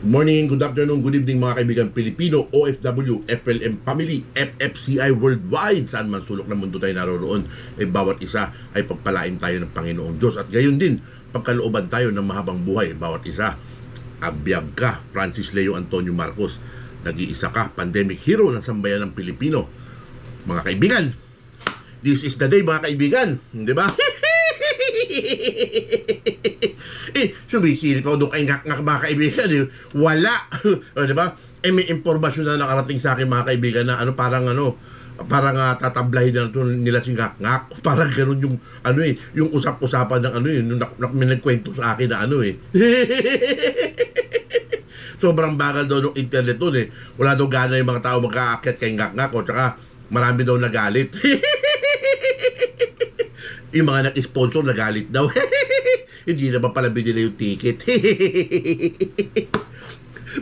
Good morning, good afternoon, good evening mga kaibigan Pilipino, OFW, FLM Family, FFCI Worldwide. Saan man sulok ng mundo tayo naroroon, bawat isa ay pagpalain tayo ng Panginoong Diyos. At gayon din, pagkalooban tayo ng mahabang buhay, bawat isa. Abiyag ka, Francis Leo Antonio Marcos. Nag-iisa ka, pandemic hero ng sambayan ng Pilipino. Mga kaibigan, this is the day mga kaibigan, di ba? Sumisilip ako doon kay ngak-ngak mga kaibigan. Wala. Diba? May impormasyon na nakarating sa akin mga kaibigan na parang tatablahin na nila si ngak-ngak. Parang gano'n yung yung usap-usapan ng may nagkwento sa akin na sobrang bagal daw ng internet doon Wala daw gana yung mga tao magkaakyat kay ngak-ngak o tsaka marami daw nagalit. Yung mga nag-sponsor nagalit daw. Hindi naman pala binili yung ticket.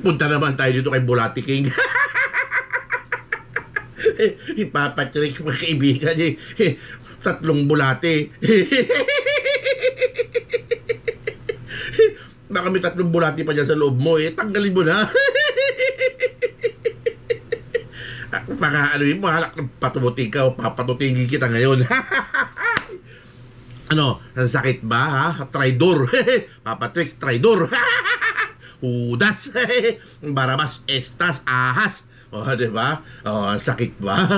Punta naman tayo dito kay Bulati King. Ipapatrick mga kaibigan 3 bulate. Baka may 3 bulati pa dyan sa loob mo tanggalin mo na. Baka mahalak ng patubuting ka o papatutingin kita ngayon. Sakit ba ha? Traidor. Papa Trix, traidor. Hudas. Barabas, estas, ahas. Diba? Sakit ba?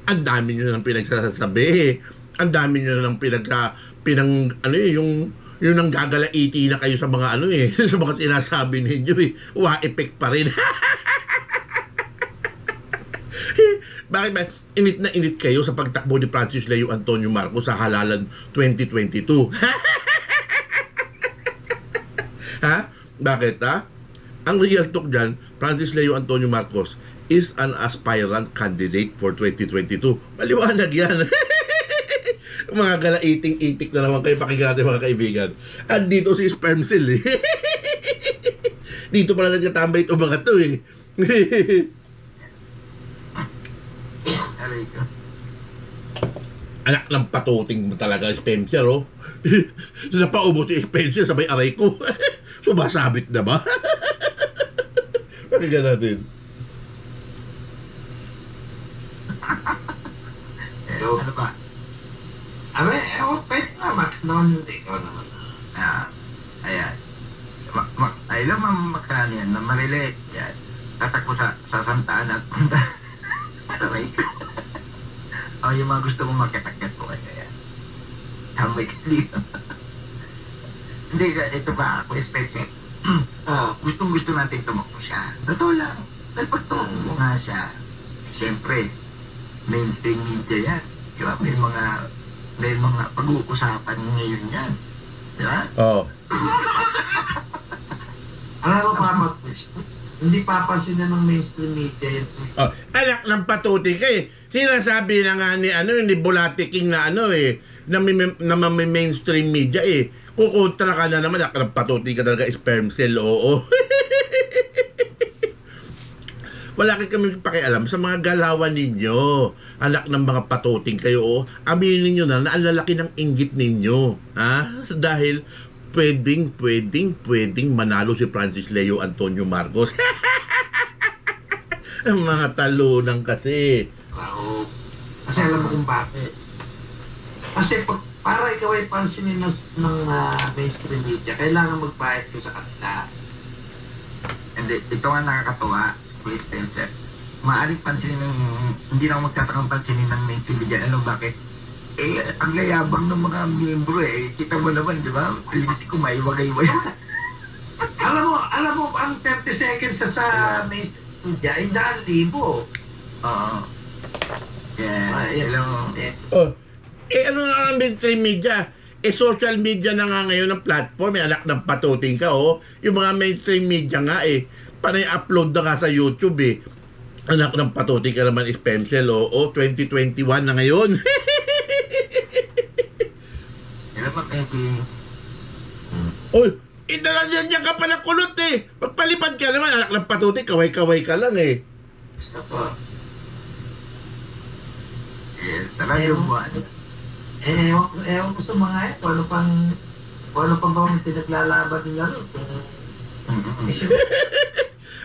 Ang dami nyo nang pinagsasabi. Ang dami nyo nang yung nang gagalaiti na kayo sa mga sa mga sinasabi ninyo Wa-effect pa rin. Bakit ba? Init na init kayo sa pagtakbo ni Francis Leo Antonio Marcos sa halalan 2022. Ha? Bakit ha? Ang real talk dyan, Francis Leo Antonio Marcos is an aspirant candidate for 2022. Maliwanag yan. Mga galaiting-itik na naman kayo, pakinggan natin mga kaibigan. Andito si Sperm Cell Dito pala nagkatambay itong mga to Anak ng patuting mo talaga, Spencer Napaubos si Spencer, sabay aray ko. Sumasabit na ba? Pakinggan natin. Ano ba? Pwede naman ikaw naman. Ayan. Alam mo makakano yan, na marilit yan. Tatakbo sa Santaan at punta. Aray ko. Yung mga gusto mong magkatagat ko kaya yan. Tambay ka dito. Hindi, ito ba ako, especially. Gustong-gusto natin tumakbo siya. Totoo lang. Dahil pag tumakbo mo nga siya, siyempre, mainstream media yan. Diba? May mga pag-uusapan ngayon yan. Diba? Oo. Alam mo, Papa Twist, hindi papansin na ng mainstream media yan. Anak ng patuting sinasabi na nga ni Bulati King na na may mainstream media kukontra ka na naman, anak ng patuting ka talaga, Sperm Cell, oo. Wala kami pakialam sa mga galawan ninyo. Anak ng mga patuting kayo, aminin nyo na ang lalaki ng inggit ninyo. Dahil pwedeng manalo si Francis Leo Antonio Marcos. Ang mga talunan kasi. Kasi alam mo kung bakit. Kasi para ikaw ay pansinin ng mainstream media, kailangan magbayad ka sa kanila. Hindi, ito nga nakakatawa, Chris Spencer. Maaaring pansinin hindi na ako magtatakang pansinin ng mainstream media. Alam bakit? Ang layabang ng mga miyembro kita mo naman, di ba? Hindi ko maiwagay-wagay. alam mo, ang 30 seconds sa mainstream media ay 1,000. Oo. Hello. Ano na ang mainstream media? Social media na nga ngayon ng platform, anak ng patuting ka, Yung mga mainstream media nga, panay upload na nga sa YouTube, Anak ng patuting ka naman, Spencer, 2021 na ngayon. Hello, Maki. Oy, Inalagyan ka pa ng kulot eh. Pagpalipad ka naman, anak ng patuti, kaway-kaway ka lang eh. Gusto po. Talaga yung buwan. Ewan ko sa mga kung ano pang bang pinaglalaban ninyo.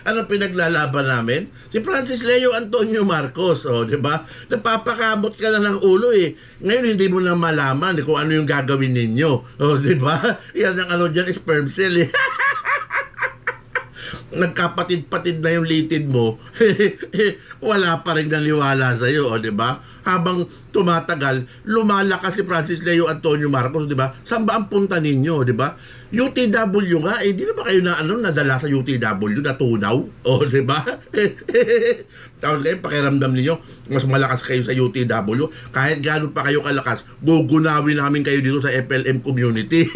Anong pinaglalaban namin? Si Francis Leo Antonio Marcos, di ba? Napapakamot ka na ng ulo eh. Ngayon hindi mo na malaman kung ano yung gagawin ninyo. Di ba? Yan ang ano dyan, sperm cell eh. Nagkapatid-patid na yung litid mo, wala pa rin naniwala sa'yo, di ba? Habang tumatagal, lumalakas si Francis Leo Antonio Marcos, di ba? Saan ba ang punta ninyo, di ba? UTW nga, di na ba kayo na nadala sa UTW, natunaw? Di ba? Tapos kayo, pakiramdam ninyo, mas malakas kayo sa UTW. Kahit gano'n pa kayo kalakas, gugunawin namin kayo dito sa FLM community.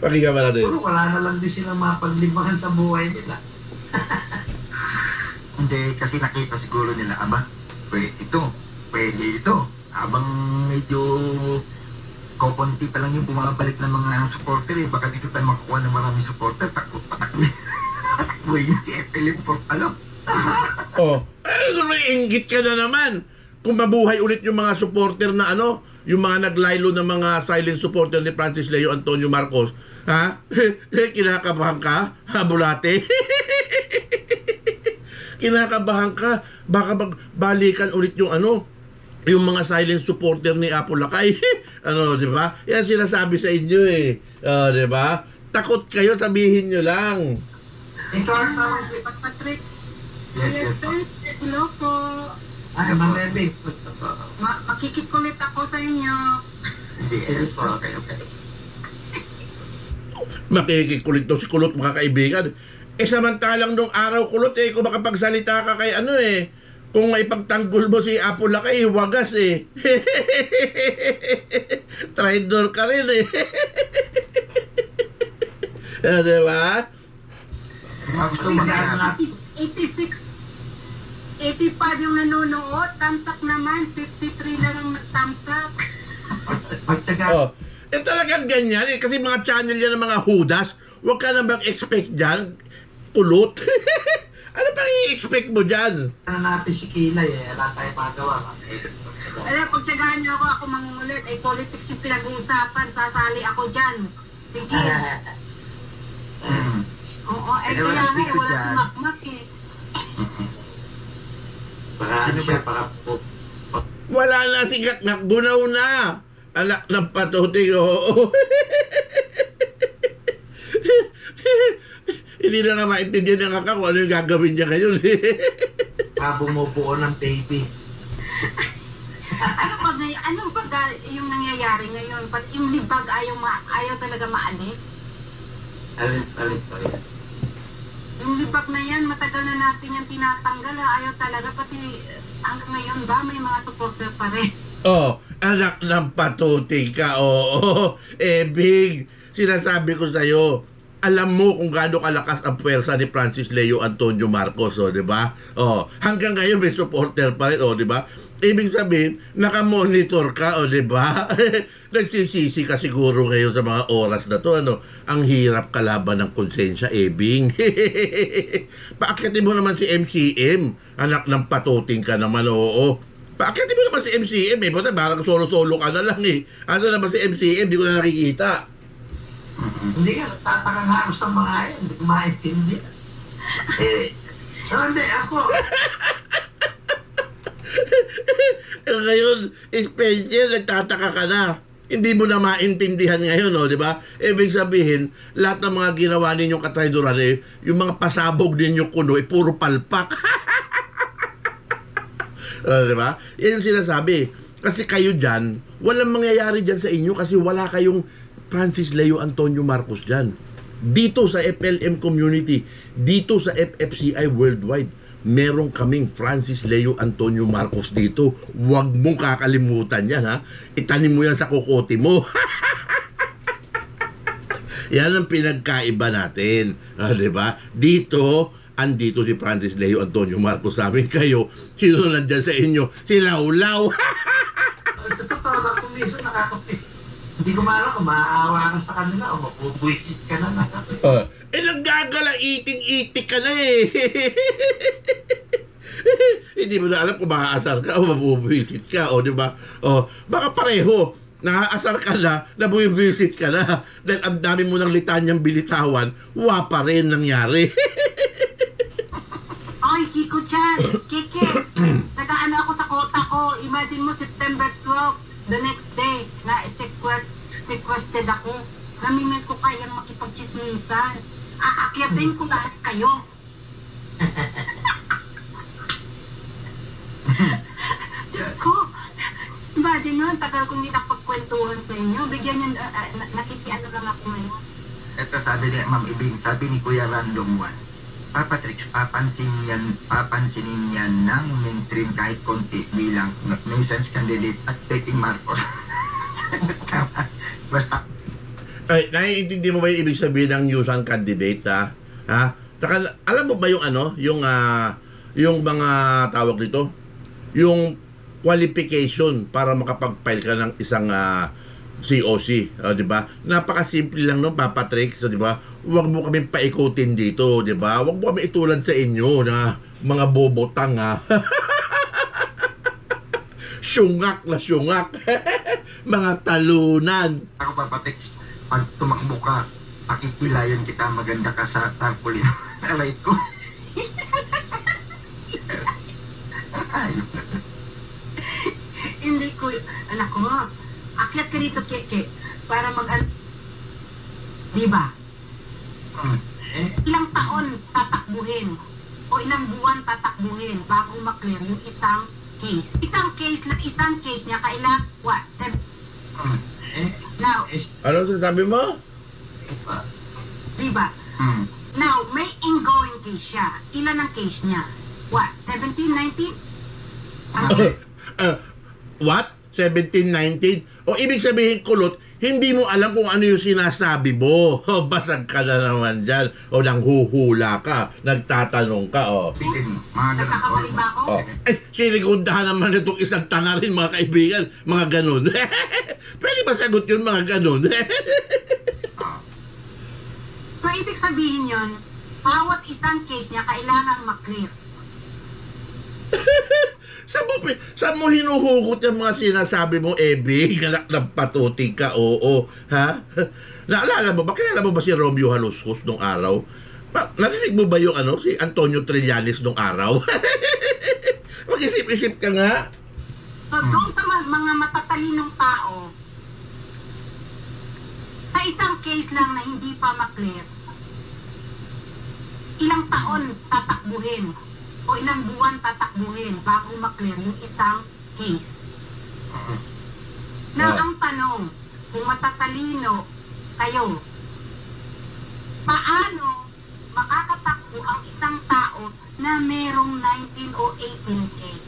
Pakinggan ba natin? Puro wala na lang din silang mapaglibangan sa buhay nila. Hindi, kasi nakita siguro nila, pwede ito. Habang medyo kokonti pa lang yung bumabalik ng mga supporter baka dito tayo makakuha ng maraming supporter, takbo yung si FLM for inggit ka na naman. Kung mabuhay ulit yung mga supporter na yung mga naglaylo ng mga silent supporter ni Francis Leo Antonio Marcos, kinakabahan ka, bulate? Kinakabahan ka, baka magbalikan ulit yung yung mga silent supporter ni Apo Lakay. Di ba? Yan sinasabi sa inyo di ba? Takot kayo, sabihin nyo lang. Ito ang tawag si Patrick. Yes. Hello po. Ay, Ma'am Makikikulit ako sa inyo. Yes, okay. Makikikulit daw si Kulot, mga kaibigan. Samantalang nung araw, Kulot, kung makapagsalita ka kay kung maipagtanggol mo si Apo Lakay, wagas Traidor ka rin diba? Gusto mag-ano natin. 85 yung nanonood, tamtak naman, 53 lang ang tamtak. Pagtsaga. Talagang ganyan kasi mga channel yan ng mga hudas. Huwag ka na mag-expect dyan, Kulot. Ano pang i-expect mo dyan? Ano natin si Kilay wala tayo magawa. Alam, pagtsagaan niyo ako mangungulit, politics yung pinag-uusapan, sasali ako dyan. Sige. Oo, kaya wala nga, dito wala dyan. sumakmak Para Wala na si Gaknak, gunaw na. Anak ng patuting, Hindi na nga maintindihan ng Kaka kung ano yung gagawin niya ngayon. bumubuo ng baby. Ano ba yung nangyayari ngayon? Pag yung libag ayaw talaga maalis? Alin. Yung libag na yan, matagal na natin yung tinatanggal. Ayaw talaga, pati hanggang ngayon ba may mga supporter pa rin? Anak ng patuting ka, Big, sinasabi ko sa'yo, alam mo kung gaano kalakas ang puwersa ni Francis Leo Antonio Marcos, di ba? Hanggang ngayon may supporter pa rin, di ba? Ibig sabihin, nakamonitor ka, di ba? Nagsisisi ka siguro ngayon sa mga oras na to, Ang hirap kalaban ng konsensya, Bing. Paakitin mo naman si MCM, anak ng patuting ka naman, Paakitin mo naman si MCM, parang solo-solo ka na lang, Ano naman si MCM, di ko na nakikita. Hindi ka nagtataka nga ako sa mga yan. Hindi ko maintindihan. Hindi ako. Ngayon, special, nagtataka ka na. Hindi mo na maintindihan ngayon, di ba? Ibig sabihin, lahat ng mga ginawa ninyong katraidoran, yung mga pasabog ninyong kuno, puro palpak. Di ba? Yan yung sinasabi. Kasi kayo dyan, walang mangyayari dyan sa inyo kasi wala kayong Francis Leo Antonio Marcos dyan. Dito sa FLM community, dito sa FFCI worldwide, meron kaming Francis Leo Antonio Marcos dito. Huwag mong kakalimutan yan, Itanim mo yan sa kokote mo. Yan ang pinagkaiba natin. Diba? Dito, andito si Francis Leo Antonio Marcos sa amin. Kayo, sino nandyan sa inyo? Si Laulaw. Sa totoo lang, kung minsan nakakapit. Hindi ko maalam kung maaawa ka sa kanila o mapubuisit ka na. Naggagala, iting-itik ka na Hindi mo na alam kung maaasar ka o mabubuisit ka, di ba? Baka pareho. naaasar ka na bumibisit ka na. Dahil ang dami mo ng litanyang bilitawan, pa rin nangyari. Oy, Kiko Chan, Kike, nag-ano ako sa kota ko. Imagine mo, September 12, the next day, na-sequested ako. Namimiss ko kayang makipagchismisan. Aakyatin ko lahat kayo. Diyos ko, imagine mo, tagal kong hindi nakapagkwentuhan sa inyo. Bigyan niyo, nakikiano lang ako ngayon. Ito sabi ni Ma'am Ibing, sabi ni Kuya Random One, Papa Trix, papansinin yan ng mainstream kahit konti bilang nuisance candidate at taking Marcos. Basta. Ay, naiintindi mo ba yung ibig sabihin ng nuisance candidate, ha? Ha? Saka, alam mo ba yung ano, yung mga tawag dito? Yung qualification para makapag-file ka ng isang COC, di ba? Napakasimple lang no, Papa Trix, di ba? Huwag mo kaming paikutin dito, di ba? Huwag mo kami itulad sa inyo na mga bobotang, ha? Syungak na syungak. Mga talunan. Ako Papa Trix, pag tumakbo ka, pakikilayan kita, maganda ka sa tarpaulin. Alay ko. Hindi ko, anak ko, akyat ka dito, Keke, para diba? Ilang taon tatakbuhin o ilang buwan tatakbuhin bago maklear yung isang case. Isang case niya kailan, what? Now, Ano sinasabi mo? diba? Now, may ingoing case siya. Ilan ang case niya? What? 17, 19? What? 17, 19? O ibig sabihin, kulot, hindi mo alam kung ano yung sinasabi mo. Basag ka na naman dyan. O nanghuhula ka. Nagtatanong ka. Nagkakamali ba ako? Sinikundahan naman itong isang tanga rin, mga kaibigan. Mga ganun. Pwede ba sagot yun, mga ganun? So, ibig sabihin yun, bawat isang case niya kailangan maklear. Saan mo hinuhugot yung mga sinasabi mo, Ebi? Galak ng patuting ka, oo. Ha? Naalala mo ba? Kilala mo ba si Romeo Halushos nung araw? Narinig mo ba yung si Antonio Trillanes nung araw? Mag-isip-isip ka nga. So, doon sa mga matatalinong tao, sa isang case lang na hindi pa maklear, ilang taon tatakbuhin o ilang buwan tatakbuhin bago maklear yung isang case. Na ang tanong, kung matatalino kayo, paano makakatakbo ang isang tao na merong 19 o 18 case?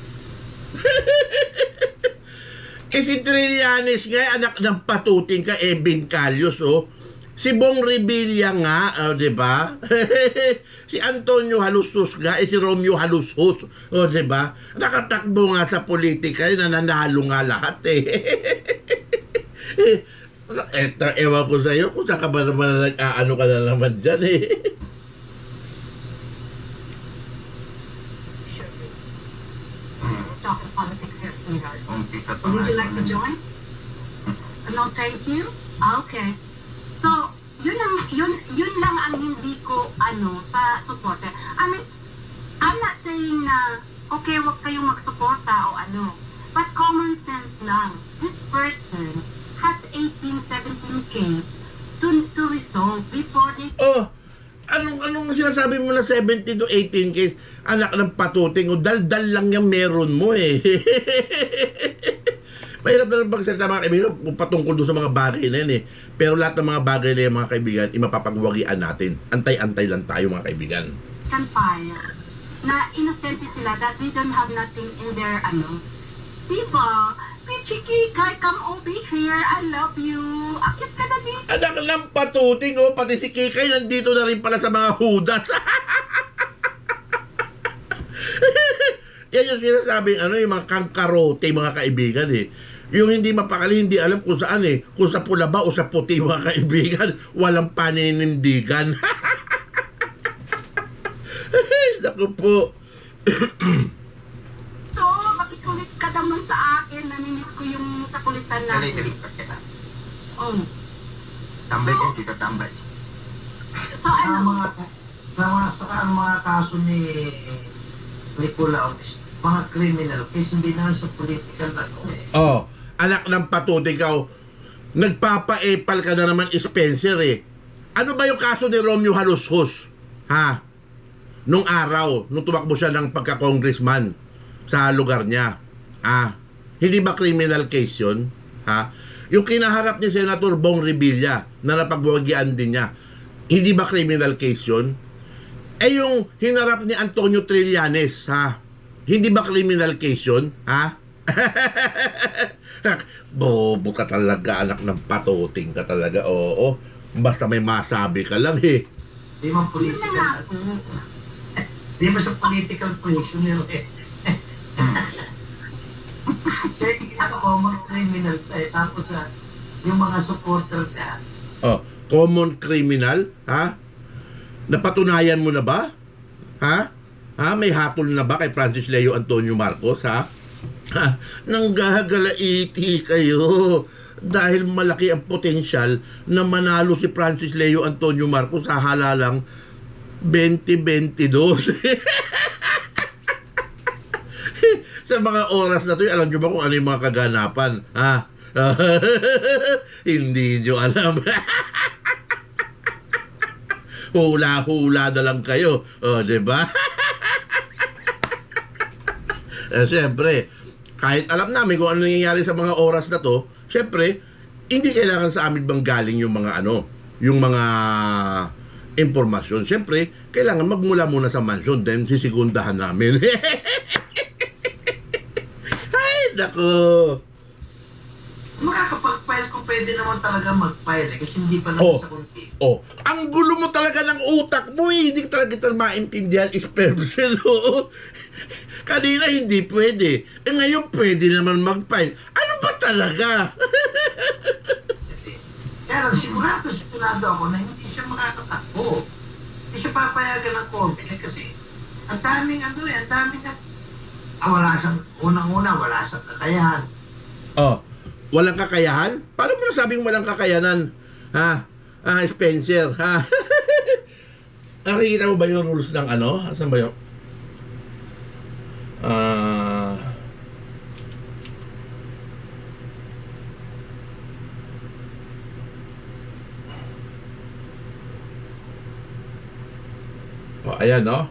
Si Trillanes nga, anak ng patuting ka, Eben Calios, Si Bong Revilla nga, di ba? Si Antonio Halushos nga, si Romeo Halushos, di ba? Nakatakbo nga sa politika, nananalo nga lahat, ewan ko sa'yo, kung saan ka ba naman nag-aano ka na naman dyan, Talking politics here, sweetheart. Would you like to join? No, thank you. Okay. So, yun lang ang hindi ko sa suporta. I mean, I'm not saying na okay, wag kayong magsuporta o but common sense lang. This person has 18, 17K to resolve before they... Anong sinasabi mo na 17 to 18 case? Anak ng patuting, dal-dal lang yung meron mo, Mahirap na lang pagsalita, mga kaibigan, patungkol doon sa mga bagay na yan, Pero lahat ng mga bagay na yan, mga kaibigan, imapapagwagian natin. Antay-antay lang tayo, mga kaibigan. Campfire. Na innocent sila that they don't have nothing in their, diba? Pichiki, guy, come over here. I love you. Akit ka na dito. Anak ng patuting, pati si Kikay nandito na rin pala sa mga hudas. Yan yung sinasabing, yung mga kangkarote, mga kaibigan, Yung hindi mapakali, hindi alam kung saan, Kung sa pula ba o sa puti, mga kaibigan. Walang paninindigan. Naku po. So, makikulit ka naman sa akin, namimiss ko yung kakulitan natin. Galit ka kita. Oh. Tambay ka, kita tambay. So ano? Sa mga kaso ni Nicolau, mga criminal case, hindi naman sa political na Oh, anak ng patut, ikaw, nagpapa-epal ka na naman, Spencer eh. Ano ba yung kaso ni Romeo Halushos? Ha? Nung araw, nung tumakbo siya ng pagka-congressman sa lugar niya. Ah, hindi ba criminal case yun? Ha? Yung kinaharap ni Senator Bong Revilla na napagbawagian din niya, hindi ba criminal case yun? Eh yung hinarap ni Antonio Trillanes, ha? Hindi ba criminal case yun? Ha? Bobo ka talaga, anak ng patuting ka talaga. Oo, basta may masabi ka lang eh. Hindi man political. Hindi man sa political prisoner eh. Siya yung common criminal eh. Tapos yung mga supporters niya. Oh, common criminal, ha? Napatunayan mo na ba? Ha? Ha? May hatol na ba kay Francis Leo Antonio Marcos, ha? Ha? Nanggagalaiti kayo dahil malaki ang potensyal na manalo si Francis Leo Antonio Marcos sa halalang 2022. Sa mga oras na to, alam nyo ba kung ano yung mga kaganapan? Ha? Hindi nyo alam. Hula-hula na lang kayo. O, diba? Siyempre, kahit alam namin kung ano nangyayari sa mga oras na to, siyempre, hindi kailangan sa amin bang galing yung mga ano, yung mga impormasyon. Siyempre, kailangan magmula muna sa mansion, then sisigundahan namin. Ay, nako. Makakapag-file ko, pwede naman talaga mag-file kasi hindi pa naman sa konti. Oh, ang gulo mo talaga ng utak mo eh. Hindi talaga kita maintindihan, Spermcell. Kanina hindi pwede. Eh ngayon pwede naman mag-file. Ano ba talaga? Kaya lang, sigurado ako na hindi siya makakatakbo. Hindi siya papayagan ng konti kasi ang daming ang daming wala siyang, unang-una, wala siyang kakayahan. Oh, walang kakayahan? Paano mo nasabing walang kakayanan? Ha? Ah, Spencer, ha? Nakikita mo ba yung rules ng ano? Saan ba yung? Ayan, no?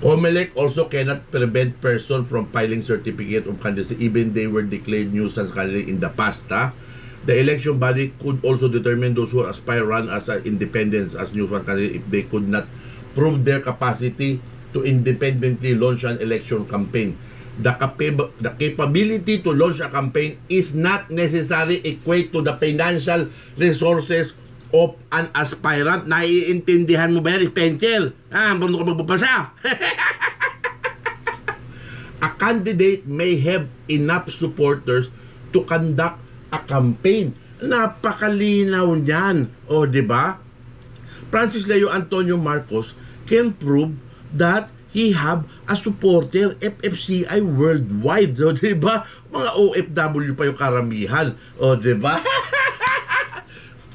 COMELEC also cannot prevent person from filing certificate of candidacy even they were declared nuisance candidate in the past. Ha? The election body could also determine those who aspire run as independents as nuisance candidate if they could not prove their capacity to independently launch an election campaign. The capability to launch a campaign is not necessarily equate to the financial resources of an aspirant. Naiintindihan mo ba yan, Spencer? Marunong ka magbabasa? A candidate may have enough supporters to conduct a campaign. Napakalinaw niyan. O, diba? Francis Leo Antonio Marcos can prove that he have a supporter FFCI worldwide. O, diba? Mga OFW pa yung karamihan. O, diba?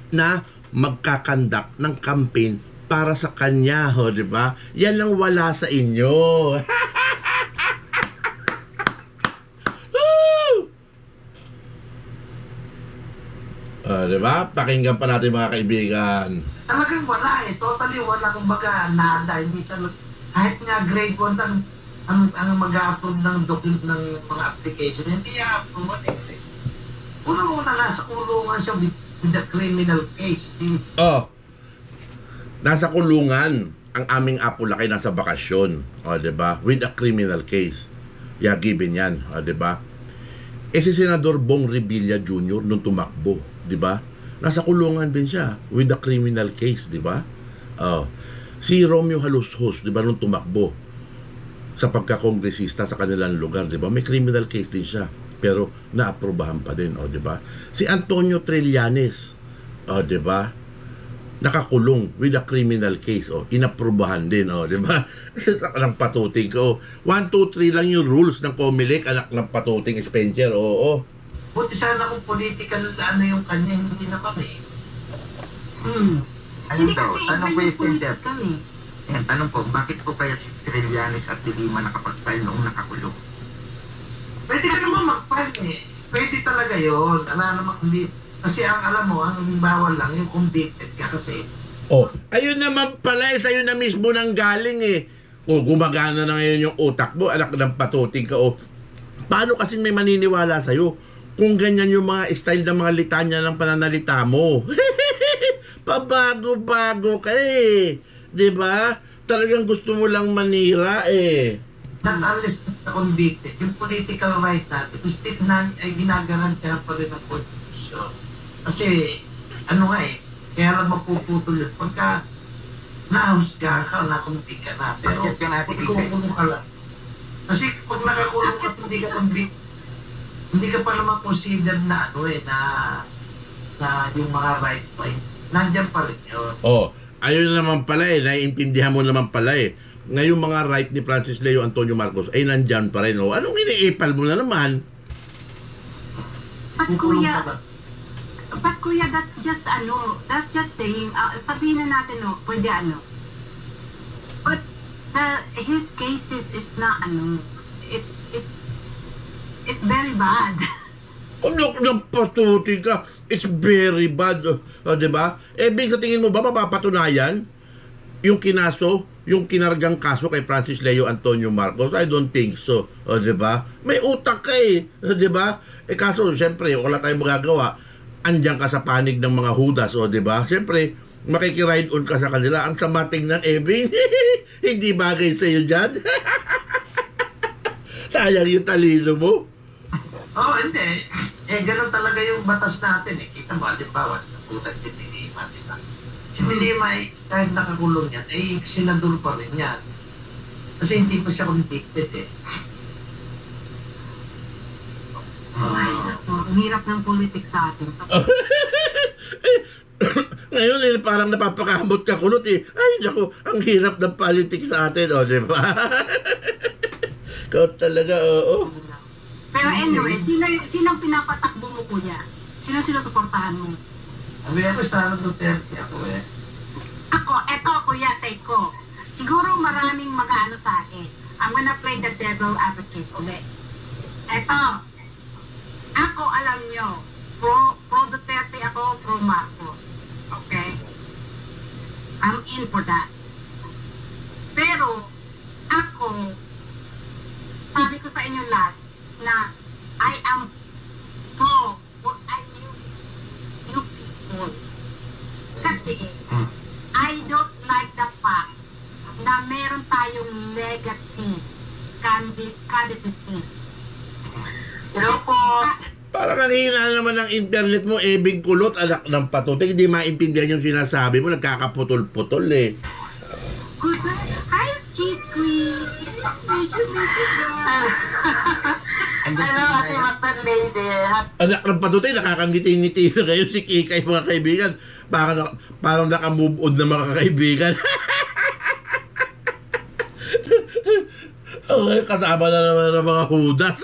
Na magkakandak ng campaign para sa kanya, ho, di ba? Yan lang wala sa inyo. Di ba? Pakinggan pa natin mga kaibigan. Talagang wala eh. Totally wala. Kumbaga, nada. Hindi siya, kahit nga grade 1 ang mag-a-approve ng document ng mga application, hindi i-approve eh. Una-una nasa kulungan siya with the criminal case. Oh, nasa kulungan ang aming apo laki, nasa bakasyon. O, diba? With a criminal case. Yeah, given yan. O, diba? Si Senador Bong Revilla Jr. nung tumakbo, diba? Nasa kulungan din siya with a criminal case, diba? Oh. Si Romeo Halushos, diba, nung tumakbo sa pagkakongresista sa kanilang lugar, diba? May criminal case din siya. Pero naaprobahan pa din, o, diba? Si Antonio Trillanes, o, diba? nakakulong with a criminal case, inaprubahan din, di ba? Anak ng patuting ko. 1, 2, 3 lang yung rules ng COMELEC, anak ng patuting Spencer, oo. Buti sana kung political yung kanya, hindi naman eh. Ayun Hindi daw, kasi tanong ko iba yung yung Spencer. political eh. Ayan, tanong ko, bakit po kaya si Trillanes at Dilima nakapag-file noong nakakulong? Pwede ka naman mag-file eh. Pwede talaga yun. Ala naman hindi. Kasi ang alam mo, ang bawal lang yung convicted ka kasi. Ayun naman pala, sa'yo na mismo nang galing eh. Gumagana na ngayon yung utak mo, anak ng patuting ka, Paano kasi may maniniwala sa'yo kung ganyan yung mga style ng mga litanya ng pananalita mo? Pabago-bago ka eh. Diba? Talagang gusto mo lang manira eh. Not unless na convicted, yung political right natin, still na ay ginagarantihan pa rin ng constitution. Kasi, kaya lang mapuputol yun. Pagka nahusga ka, nakunti ka na. Pero, Bakit ka natin ikukulong ka lang. Kasi pag nakakulong ka, hindi ka convicted, hindi ka pa naman consider na na yung mga right pa yun. Nandiyan pa rin yun. Ayun naman pala naiintindihan mo naman pala ngayong mga right ni Francis Leo Antonio Marcos ay nandyan pa rin, Anong iniipal mo na naman? But kuya, that's just saying, sabihin na natin, pwede But his cases is not, it's very bad. Anak ng patuti ka, it's very bad, diba? Sa tingin mo ba mapapatunayan yung kinargang kaso kay Francis Leo Antonio Marcos? I don't think so, diba? May utak ka diba? Kaso, siyempre, wala tayong magagawa. Andiyan ka sa panig ng mga hudas, diba? Siyempre, makikiride on ka sa kanila. Ang sama tingnan, Ebing. Hindi bagay sa'yo dyan. Sayang yung talino mo. Hindi. Ganun talaga yung batas natin eh. Kita mo, halimbawa, nakutan si Dilima, diba? Si Dilima kahit nakakulong yan, senador pa rin yan. Kasi hindi pa siya convicted eh. Ang hirap ng politics sa atin. Ngayon parang napapakamot ka kulot eh. Ay, naku, ang hirap ng politics sa atin, diba? Ikaw talaga, Pero anyway, sinong pinapatakbo mo, kuya? Sino sinusuportahan mo? Ako sana Duterte ako eh. Eto kuya, take ko. Siguro maraming mag-ano sa akin. I'm gonna play the devil advocate ulit. Eto, ako alam nyo, pro Duterte ako, pro Marcos. Okay? I'm in for that. Pero, ako, sabi ko sa inyo lahat, na I am pro what I knew you people. Kasi I don't like the fact na meron tayong negative candidacy. Hello po. Parang ang hina naman ng internet mo, Ebing kulot, anak ng patuting. Hindi maintindihan yung sinasabi mo, nagkakaputol-putol eh. Hi, Kiki. Hello, Ate Matad Lady. Anak ng patutoy, nakakangiti-ngiti na ngayon si Kikay, mga kaibigan. Parang nakamove on na mga kaibigan. Kasama na naman ng mga hudas.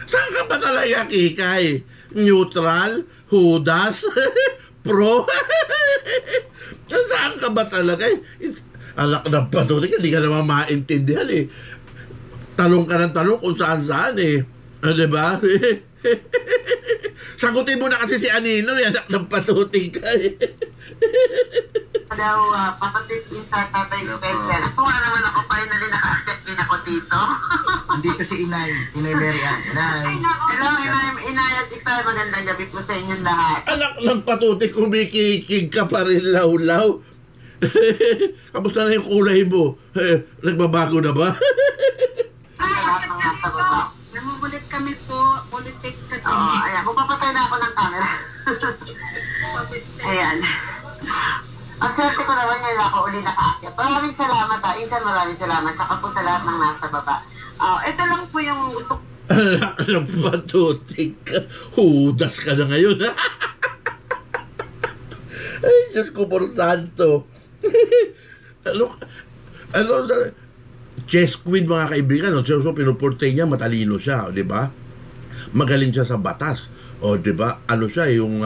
Saan ka ba talaga, Kikay? Neutral? Hudas? Pro? Saan ka ba talaga? Anak ng patutoy, hindi ka naman maintindihan eh. Talong ka ng talong kung saan-saan eh. Diba? Sagutin mo na kasi si Anino, anak ng patuting ka eh. Hello, papatid yung sa tatay Spencer. Ako nga naman ako, finally naka-accept din ako dito. Hindi ko si Inay Mary Ann. Hello, Inay at Ikay, magandang gabi po sa inyong lahat. Anak ng patuting, kumikikig ka pa rin law-law. Kamusta na yung kulay mo? Nagbabago na ba? Namumulit kami po, politics kasi. Ayan, kung papatay na ako ng camera. Ayan. Ang swerte ko naman ngayon ako uli nakaakyat. Maraming salamat Insan, maraming salamat. Saka po sa lahat ng nasa baba. Ito lang po yung gusto. Anak ng patuting ka. Hudas ka na ngayon. Ay, Diyos ko por santo. ano, chess queen mga kaibigan, no? So pinuportray niya, matalino siya, di ba? Magaling siya sa batas, o di ba? Ano siya, yung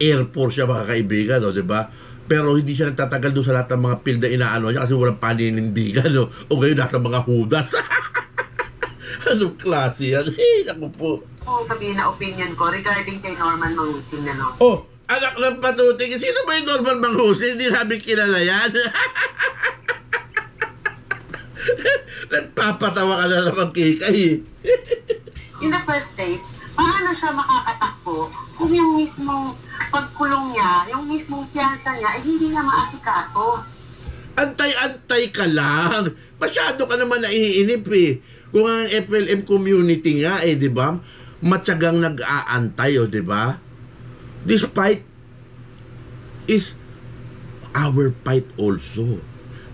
Air Force siya mga kaibigan, no? Di ba? Pero hindi siya nagtatagal doon sa lahat ng mga field na inaano niya kasi walang paninindigan, no? O ngayon nasa mga hudas. Anong klase yan? Naku po. Oo, sabihin na opinion ko regarding kay Norman Mangusin na, no? Oh, anak ng patuting. Sino ba yung Norman Mangusin? Hindi namin kilala yan. Nagpapatawa ka na naman, Kikay. In the first place, paano siya makakatakbo kung yung mismong pagkulong niya, yung mismong piyansa niya, hindi na maasikaso? Antay-antay ka lang. Masyado ka naman naiinip eh. Kung ang FLM community nga di ba? Matyagang nag-aantay, di ba? Despite is our fight also.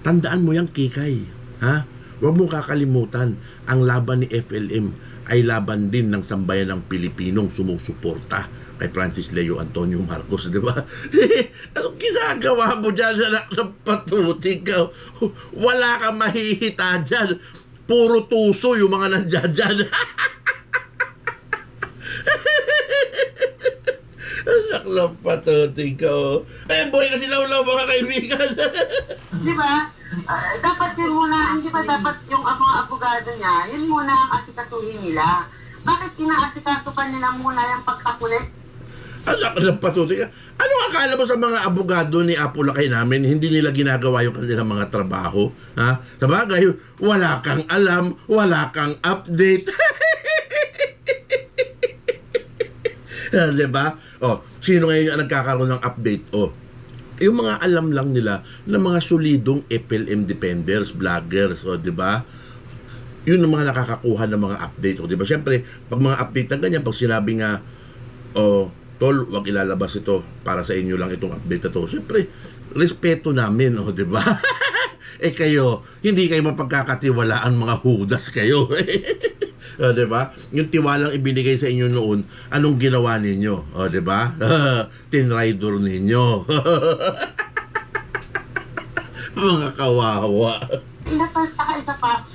Tandaan mo yan, Kikay. Ha? Huwag mong kakalimutan, ang laban ni FLM ay laban din ng sambayan ng Pilipinong sumusuporta kay Francis Leo Antonio Marcos, di ba? Anong ginagawa mo dyan, anak ng patuting ka? Wala kang mahihita dyan. Puro tuso yung mga nandyan dyan. Anak ng patuting ka. Boy na silaw-law mga kaibigan. Di ba? Dapat yun muna, hindi ba dapat yung mga abogado niya, yun muna ang asikasuhin nila. Bakit inaasikaso pa nila muna yung pagkakulit? Anak ng patuting ka. Ano akala mo sa mga abogado ni Apo Lakay namin, hindi nila ginagawa yung kanilang mga trabaho? Ha? Sabagay, wala kang alam, wala kang update. Diba? Sino ngayon ang nagkakaroon ng update? Yung mga alam lang nila na mga solidong FLM defenders, vloggers, diba? Yun ang mga nakakakuha ng mga update, diba? Siyempre, pag mga update na ganyan, pag sinabi nga, tol, wag ilalabas ito, para sa inyo lang itong update na to. Siyempre, respeto namin, diba? Kayo, hindi kayo mapagkakatiwalaan, mga hudas kayo. Diba? Yung tiwalang ibinigay sa inyo noon, anong ginawa ninyo? Diba? Tinrider ninyo. Mga kawawa. Inapos isa pa,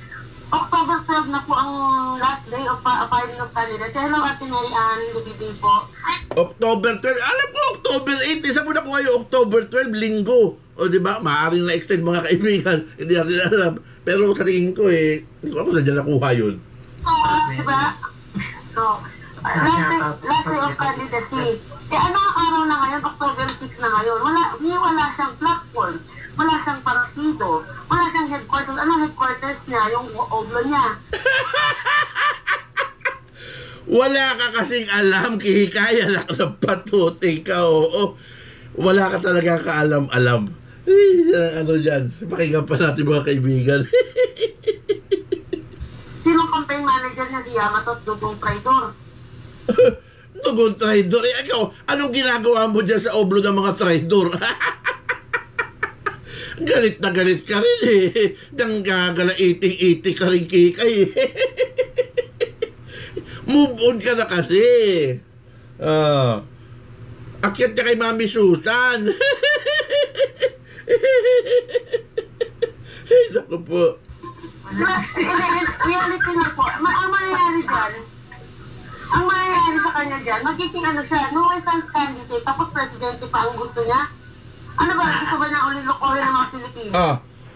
October 12 na po ang last day of filing of candidate. Hello, Ate Mary Ann, good evening po. October 12, alam ko, October 8, isa mo na po kayo, October 12, linggo. Diba? Maaaring na-extend mga kaibigan. Hindi natin alam. Pero sa tingin ko hindi ko alam kung saan nakuha yun. Diba? So, last day of candidacy. Ano ang araw na ngayon? October 6 na ngayon. Wala siyang platform. Wala siyang partido. Wala siyang headquarters. Anong headquarters niya? Yung oblo niya. Wala ka kasing alam, Kikay. Anak ng patuting ka, Wala ka talaga kaalam-alam. Ano dyan? Pakinggan pa natin mga kaibigan. Sinong campaign manager niya, Yamato at Dugong Traidor? Dugong Traidor? Ikaw, anong ginagawa mo dyan sa oblo ng mga traidor? Galit na galit ka rin Gagala iting-iting ka rin, Kikay. Move on ka na kasi. Akyat ka kay Mami Susan. Naku po. Reality na po. Ang mangyayari sa kanya dyan, magiging siya, nuisance candidate, tapos presidente pa ang gusto niya. Ano ba? Gusto ba niya ulilokohin ng mga Pilipino?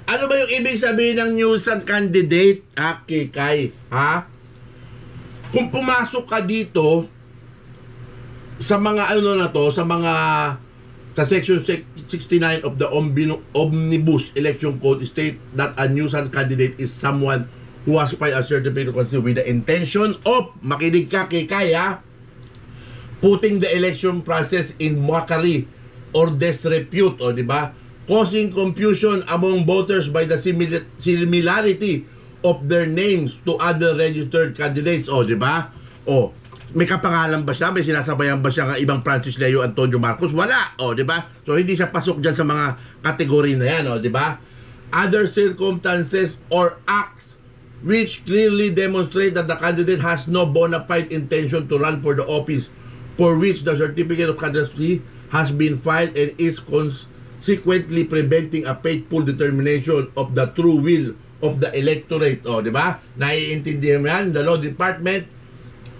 Ano ba yung ibig sabihin ng nuisance candidate, Kikay? Kung pumasok ka dito sa mga sa section 69 of the Omnibus Election Code state that a nuisance candidate is someone who aspires a certificate of constitution with the intention of, makinig ka, Kikay, putting the election process in mockery or disrepute, diba? Causing confusion among voters by the similarity of their names to other registered candidates, diba? May kapangalan ba siya? May sinasabayan ba siya ng ibang Francis Leo Antonio Marcos? Wala, diba? So hindi siya pasok dyan sa mga kategory na yan, diba? Other circumstances or acts which clearly demonstrate that the candidate has no bona fide intention to run for the office for which the certificate of candidacy has been filed and is consequently preventing a faithful determination of the true will of the electorate. O, di ba? Naiintindihan mo yan? The Law Department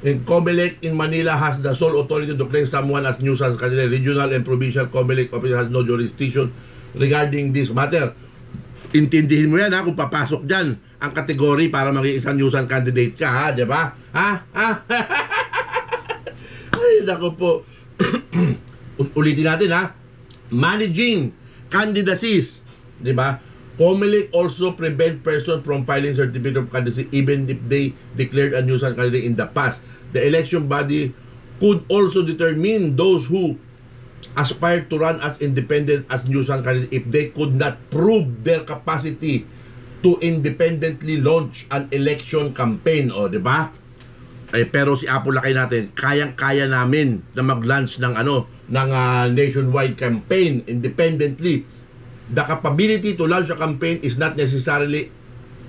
in COMELEC in Manila has the sole authority to claim someone as nuisance candidate. Regional and provincial COMELEC office has no jurisdiction regarding this matter. Intindihin mo yan, ha, kung papasok dyan ang kategory para maging isang nuisance candidate ka, ha, di ba? Ha? Ay, naku po. Ulitin natin, ha. Managing candidacies, di ba? COMELEC also prevent persons from filing certificate of candidacy even if they declared a nuisance candidate in the past. The election body could also determine those who aspire to run as independent as nuisance candidate if they could not prove their capacity to independently launch an election campaign. O, di ba? Pero si Apo Lakay natin, kayang-kaya namin na mag-launch ng nationwide campaign independently. The capability to launch a campaign is not necessarily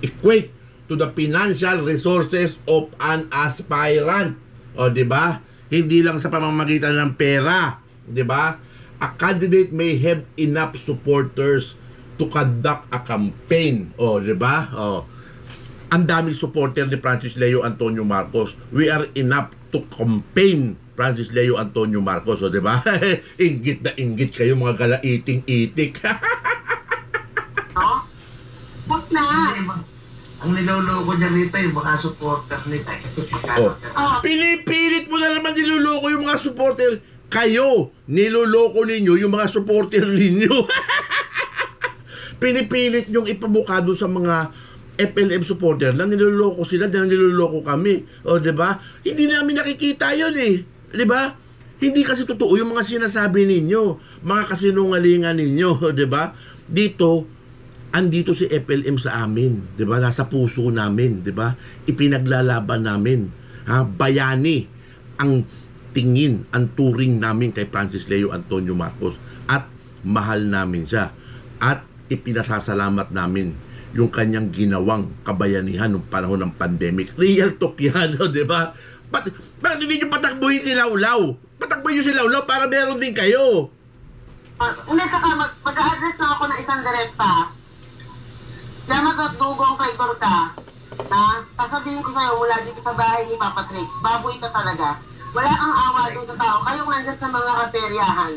equate to the financial resources of an aspirant. O, di ba? Hindi lang sa pamamagitan ng pera, di ba? A candidate may have enough supporters to conduct a campaign. O, di ba? O, ang daming supporter ni Francis Leo Antonio Marcos. We are enough to campaign Francis Leo Antonio Marcos. O, di ba? Inggit na inggit kayo, mga galaiting-itik. Wag na. Ang niloloko niya rito yung mga supporter nito kasi Pinipilit mo na naman niloloko yung mga supporter. Kayo, niloloko ninyo yung mga supporter ninyo. Pinipilit nyong ipamukha doon sa mga FLM supporter na niloloko sila, na niloloko kami. O, diba? Hindi namin nakikita yun eh. Diba? Hindi kasi totoo yung mga sinasabi ninyo, mga kasinungalingan ninyo. Diba? Dito, andito si FLM sa amin, 'di ba? Nasa puso namin, 'di ba? Ipinaglalaban namin. Ha, bayani ang tingin, ang turing namin kay Francis Leo Antonio Marcos at mahal namin siya. At ipinasasalamat namin yung kanyang ginawang kabayanihan noong panahon ng pandemic. Real talk yan, 'di ba? Bakit hindi nyo patakbuhin si Laulaw? Patakbuhin nyo si Laulaw para meron din kayo. Hindi, saka mag-a-address na ako ng isang direkta. Kaya magdugong kay Dorca, sasabihin ko sa'yo mula dito sa bahay ni Papa Trick, baboy ka talaga. Wala kang awa doon sa tao, kayong nandyan sa mga kateryahan.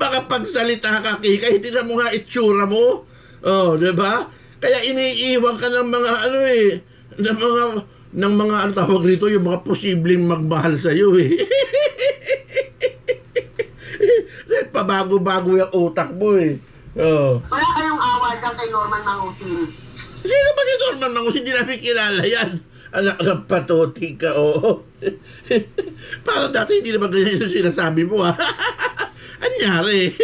Baka pagsalita ka, Kika, hindi na mo nga itsura mo. Oh, di ba? Kaya iniiwan ka ng mga ng mga ano tawag rito, yung mga posibleng magmahal sa'yo eh. Pabago-bago yung utak mo eh. Oh. Wala kayong awa dyan kay Norman Mangusin. Sino ba si Norman Mangusin? Hindi namin kilala yan. Anak ng patuti ka, oo. Parang dati hindi naman ganyan yung sinasabi mo, ha? Anyari?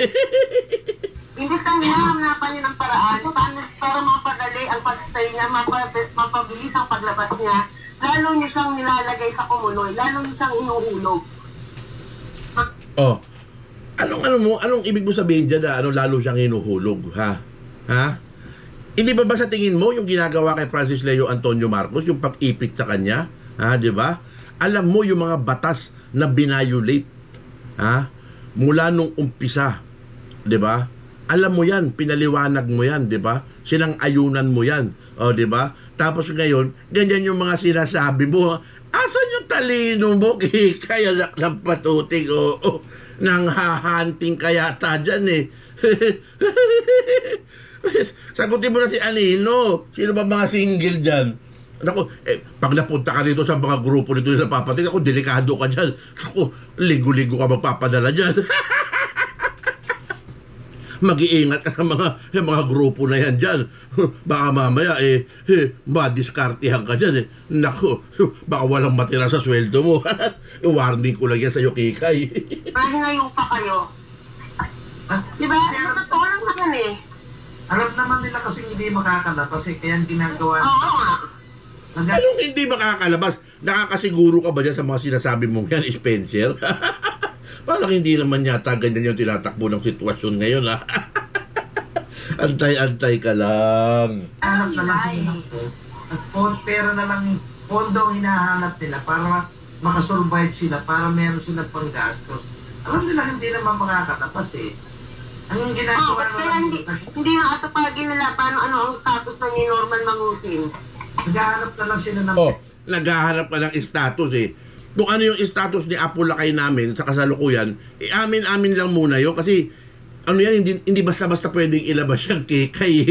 Hindi kang hinahanapan niya ng paraan para mapadali ang pag-stay niya, mapabilis ang paglabas niya. Lalo niya siyang nilalagay sa kumuloy, lalo niya siyang inuhulog. Oh. Anong ibig mo sabihin dyan na lalo siyang hinuhulog, ha? Ha? Hindi ba sa tingin mo yung ginagawa kay Francis Leo Antonio Marcos, yung pag-ipit sa kanya, ha, di ba? Alam mo yung mga batas na binayolate, ha? Mula nung umpisa, di ba? Alam mo yan, pinaliwanag mo yan, di ba? Silang ayunan mo yan, o, di ba? Tapos ngayon, ganyan yung mga sinasabi mo, asan yung talino mo? Kaya ng patuting, o. Nang hahanting kaya ta dyan eh. Sagutin mo na si Anino. Sino ba mga single dyan? Ako, pag napunta ka dito sa mga grupo nito nila papating, ako, delikado ka dyan. Ako, ligo-ligo ka magpapadala dyan. Mag-iingat ka sa mga grupo na yan dyan. Baka mamaya, madiskartihan ka dyan eh. Naku, baka walang matira sa sweldo mo. Warning ko lang yan sa'yo, Kikay. Ngayon pa kayo. Diba? Totoo lang naman eh. Alam naman nila kasi hindi makakalabas eh, kaya ginagawa. Oo nga. Anong hindi makakalabas? Nakakasiguro ka ba dyan sa mga sinasabi mong yan, Spencer? Parang hindi naman yata ganyan yung tinatakbo ng sitwasyon ngayon, ha? Antay-antay ka lang. Hanap na lang sila ng pera na lang, pondo ang hinahanap nila para makasurvive sila para meron silang panggastos. Alam nila hindi naman makakatapas eh. Ang ginagawa kasi naman, hindi nga atupagin nila paano ano ang status ng ni Norman Mangusin. naghahanap na lang sila ng... Naghahanap ka ng status eh. Kung ano yung status ni Apo Lakay namin sa kasalukuyan, amin lang muna yun kasi ano yan, hindi basta-basta pwedeng ilabas yung kikay.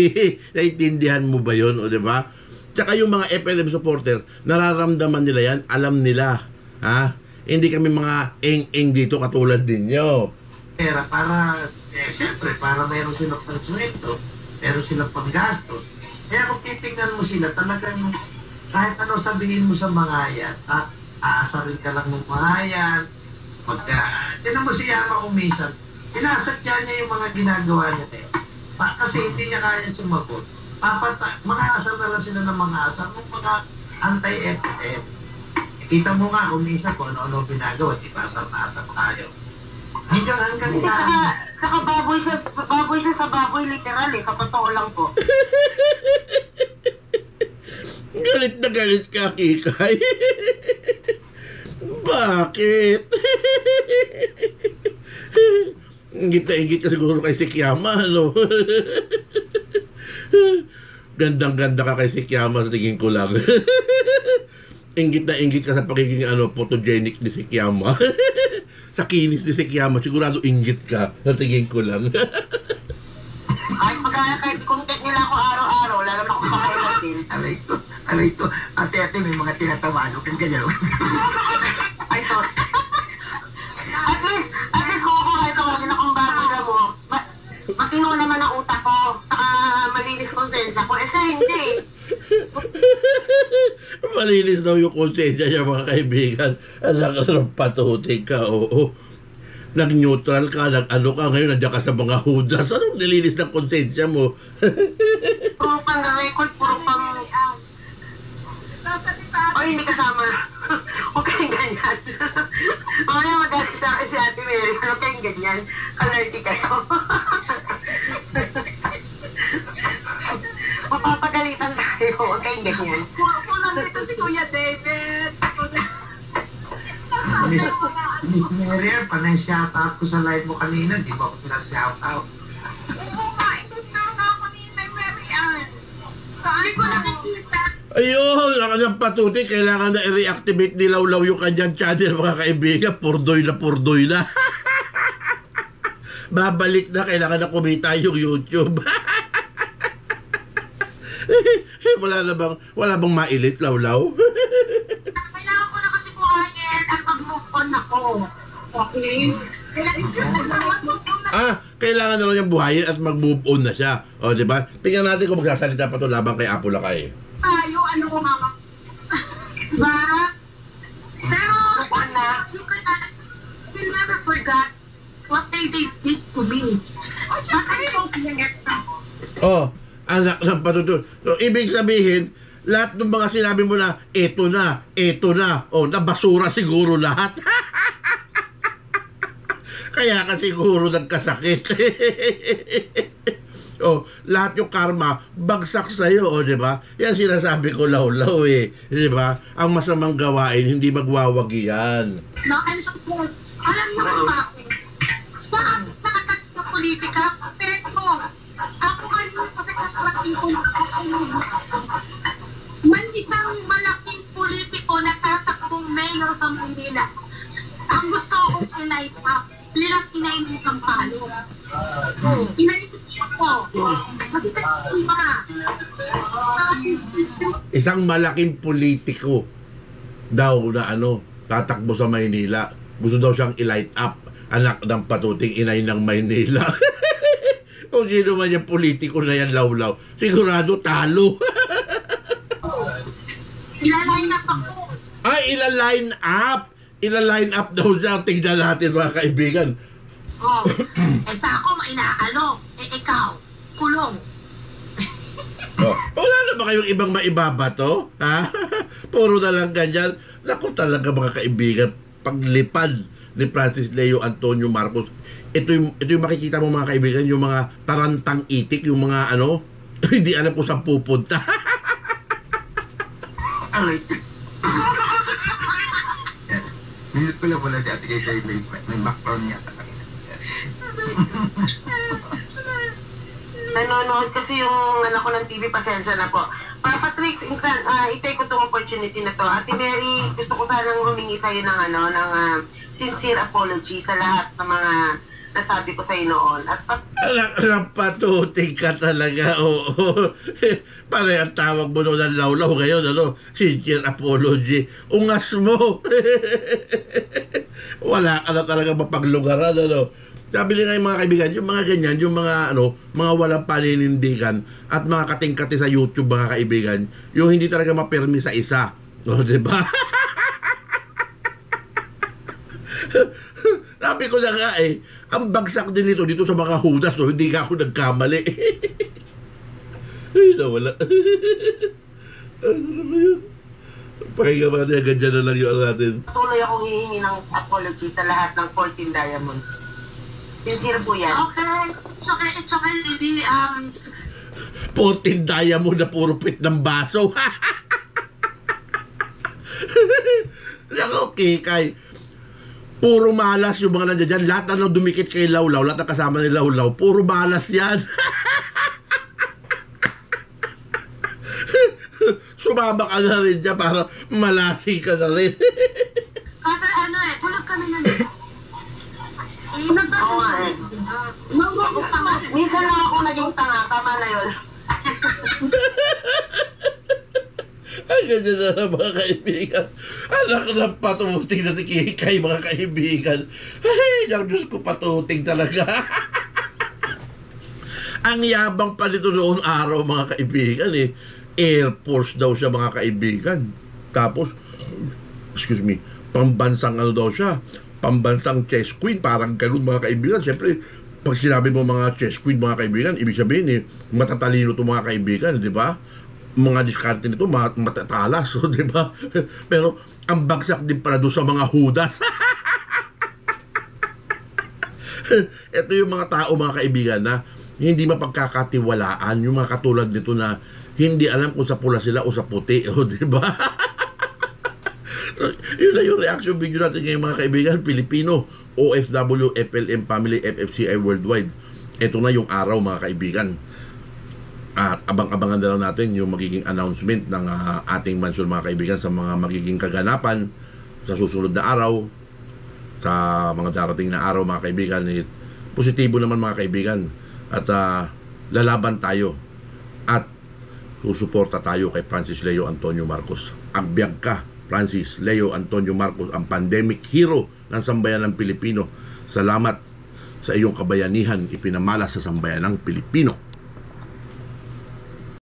Naintindihan mo ba yun, o diba? Tsaka yung mga FLM supporter, nararamdaman nila yan, alam nila. Ha? Hindi kami mga eng-eng dito katulad ninyo. Pera para, siyempre, para mayroon silang panswento, meron silang panggastos. Kaya kung titignan mo sila, talagang kahit ano sabihin mo sa mga yan, at aasarin ka lang ng mga yan, tinan mo si Yama umisan, sinasadya niya yung mga ginagawa niya eh. Kasi hindi niya kaya sumagot. Mga asar na lang sila ng mga asar, ng mga anti-FF. Kita mo nga, umisa ko ano-ano binagawa, di ba asar na asar tayo. Hanggang Saka baboy siya sa baboy literal eh, sa totoo lang po. Galit na galit ka, Kikay. Bakit? Ingit na ingit ka siguro kay Sikiyama, ano? Gandang-ganda ka kay Sikiyama sa tingin ko lang. Ingit na ingit ka sa pagiging photogenic ni Sikiyama. Sa kinis ni Sikiyama, sigurado ingit ka sa tingin ko lang. Ay, kahit content nila ako araw-araw, lalo na kung pakailan din. Aray ito, ate may mga tinatawalo kang ganyan. Ay, sorry. At least ko kahit ako lagi na kung baboy na mo, matino naman ang utak ko, saka malinis konsensya ko. Siya hindi. Malinis daw yung konsensya niya, mga kaibigan. Anak ng patuting ka, oo. Nag-neutral ka, nag-ano ka, ngayon nandiyan ka sa mga hudas. Anong nilinis ng konsensya mo? Puro pang record, puro pang... Ay, hindi kasama. Huwag kayong ganyan. Mamaya magalit sa akin si Ate Mary. Huwag kayong ganyan. Alerty kayo. Mapapagalitan tayo. Huwag kayong ganyan. Puro nandito si Kuya David. Miss Mary, panay shoutout ko sa live mo kanina, di ba ako sila shoutout? Oo nga, ito na nga ako ni Mary Ann. Saan ko nakikita? Ayun, nakasang patuti, kailangan na i-reactivate ni Lawlaw yung kanyang channel, mga kaibigan. Purdoy na. Babalik na, kailangan na kumita yung YouTube. wala bang mailit, Lawlaw? Kailangan ko na kasi kuhanin at mag-move on ako. Okay? Kailangan na lang niyang buhayin at mag-move on na siya. O, di ba? Tingnan natin kung magsasalita pa to laban kay Apo Lakay. Tayo, ano ko mama? Diba? Pero, you never forgot what they did to me. But I don't forget them. Oh, anak ng patutol. So, ibig sabihin, lahat ng mga sinabi mo na, eto na. O, nabasura siguro lahat. Kaya ka siguro nagkasakit. O, lahat yung karma, bagsak sa'yo, o, di ba? Yan sinasabi ko, Lawlaw, eh. Di ba? Ang masamang gawain, hindi magwawagi yan. Alam niyo kung bakit? Bakit nakakat sa politika? Pero, ako kayo, kasi kakarating ko man isang malaking politiko na tatakbong mayor sa Manila. Ang gusto kong i-light up, nilang inainin ng palo. Inainin ko. Isang malaking politiko daw na tatakbo sa Maynila. Gusto daw siyang i-light up. Anak ng patuting inay ng Maynila. Kung sino man yung politiko na yan, Lawlaw, sigurado talo. Ilaline up ako. Ay, ila-line up. Ila-line up daw siya. Tingnan natin, mga kaibigan. Oh, sa ako, inaalo. Ikaw, kulong. Wala na ba kayong ibang maibaba to? Ha? Puro na lang ganyan. Naku talaga, mga kaibigan, paglipad ni Francis Leo Antonio Marcos, ito yung makikita mo, mga kaibigan, yung mga tarantang itik, yung mga hindi alam kung saan pupunta. Minute ko lang muna si Ate Kay may background niya sa kanila. Nanonood kasi yung anak ko ng TV, pasensya na po. Papa Trix, itake ko itong opportunity na to. Ate Mary, gusto ko sanang humingi sa'yo ng, ng sincere apology sa lahat ng mga nasabi ko sa'yo noon. At Anak, patuting ka talaga, oo. Pare ang tawag mo noon ng lawlaw ngayon, sincere apology. Ungas mo. Wala ka na talaga mapaglugaran, Sabi nga yung mga kaibigan, yung mga ganyan, yung mga mga walang paninindigan at mga kating-kati sa YouTube, mga kaibigan, yung hindi talaga mapirmi sa isa. Diba? Sabi ko na nga ang bagsak din dito sa mga hudas, hindi ka ako nagkamali. Ay, nawala. Ano naman yun? Pakinggan ba natin, ganyan na lang yung natin. patuloy akong hihingi ng apology sa lahat ng 14 Diamonds. Sincere po yan. Okay. It's okay, Lily. 14 diamond na puro pit ng baso. Okay, kay puro malas yung mga nandiyan dyan. Lahat na dumikit kay Lawlaw, lahat na kasama ni Lawlaw, puro malas yan. Sumama ka na rin dyan para malasi ka na rin. Kasi bulag kami na Oo nga minsan lang ako naging tanga, tama na yun. Ay, ganyan na lang, mga kaibigan. Anak na patuting na si Kikay, mga kaibigan. Ay, ang Diyos ko, patuting talaga. Ang yabang pa nito noong araw, mga kaibigan, Air Force daw siya, mga kaibigan. Tapos, excuse me, pambansang daw siya, pambansang chess queen, parang ganun, mga kaibigan. Siyempre, pag sinabi mo mga chess queen, mga kaibigan, ibig sabihin matatalino to, mga kaibigan, di ba? Mga diskarte nito matatalas, di ba? Pero ang bagsak din pala doon sa mga hudas. Ito yung mga tao, mga kaibigan, na hindi mapagkakatiwalaan, yung mga katulad nito na hindi alam kung sa pula sila o sa puti, di ba? Yun na yung reaction video natin ngayon, mga kaibigan. Pilipino, OFW, FLM Family, FFCI Worldwide. Ito na yung araw, mga kaibigan. At abang-abangan na lang natin yung magiging announcement ng ating mansyon, mga kaibigan, sa mga magiging kaganapan sa susunod na araw, sa mga darating na araw, mga kaibigan. Positibo naman, mga kaibigan. At lalaban tayo at susuporta tayo kay Francis Leo Antonio Marcos. Agbyag ka, Francis Leo Antonio Marcos, ang pandemic hero ng sambayan ng Pilipino. Salamat sa iyong kabayanihan ipinamala sa sambayan ng Pilipino.